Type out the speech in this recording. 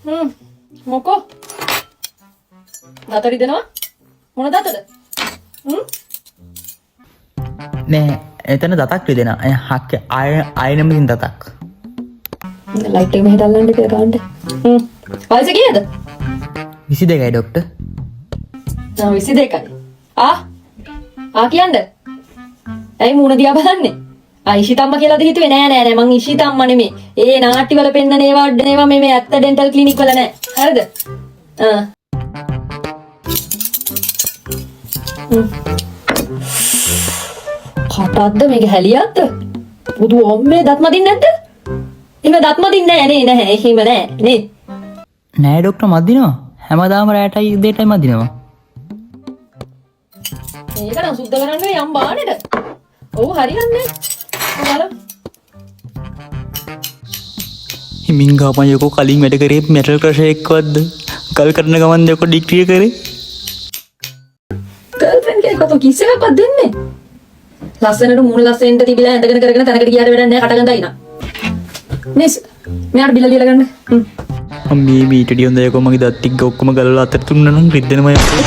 මොකෝ? දත රිදෙනවා? මොන දතද? නෑ එතන දතක් රිදෙනවා. හක්ක අයනමින් දතක්. ලයිට් එක මෙහෙට අල්ලන්න කියලා ගන්න. වයස කීයද? 22යි ડોක්ටර්. 22යි. ආ කියන්න. ඇයි මූණ දිහා බලන්නේ? ඉෂිතම්ම කියලාද හිතුවේ? නෑ මං ඉෂිතම්ම නෙමෙයි. ඒ නාට්‍ය වල පෙන්නන ඒවා වඩන ඒවා මේ ඇත්ත ඩෙන්ටල් ක්ලිනික් වල නෑ. හරිද? කටක්ද මේක හැලියක්ද? බුදු ඔම්මේ දත් මදින්නේ නැද්ද? එහෙම දත් මදින්නේ නැහැ. එහෙම නෑ නේ. නෑ ડોක්ටර් මදිනවා. හැමදාම රැටයි දෙටයි මදිනවා. මේක නම් සුද්ධ කරන්න යම් බානෙට. ඔව් හරියන්නේ. බලන්න. හිමින් ගාපන් යකෝ කලින් වැඩ කරේ මෙටල් ක්‍රෂර් එක්කවත්ද? කල් කරන ගමන් යකෝ ඩිග්‍රී කරේ. ගර්ල්ෆ්‍රෙන්ඩ් කෙනෙක්ව කිස් එකක්වත් දෙන්නේ. ලස්සනට මූණ ලස්සෙන්ට තිබිලා ඇඳගෙන කරගෙන තැනකට ගියාට වැඩක් නැහැ කටගඳයි නා. මිස් මෙයාට බිල ලියලා ගන්න. අම්මේ මීටඩි හොඳ යකෝ මගේ දත් ටික ඔක්කොම ගලවලා අතට තුන්නා නම් රිද්දෙනවා යකෝ.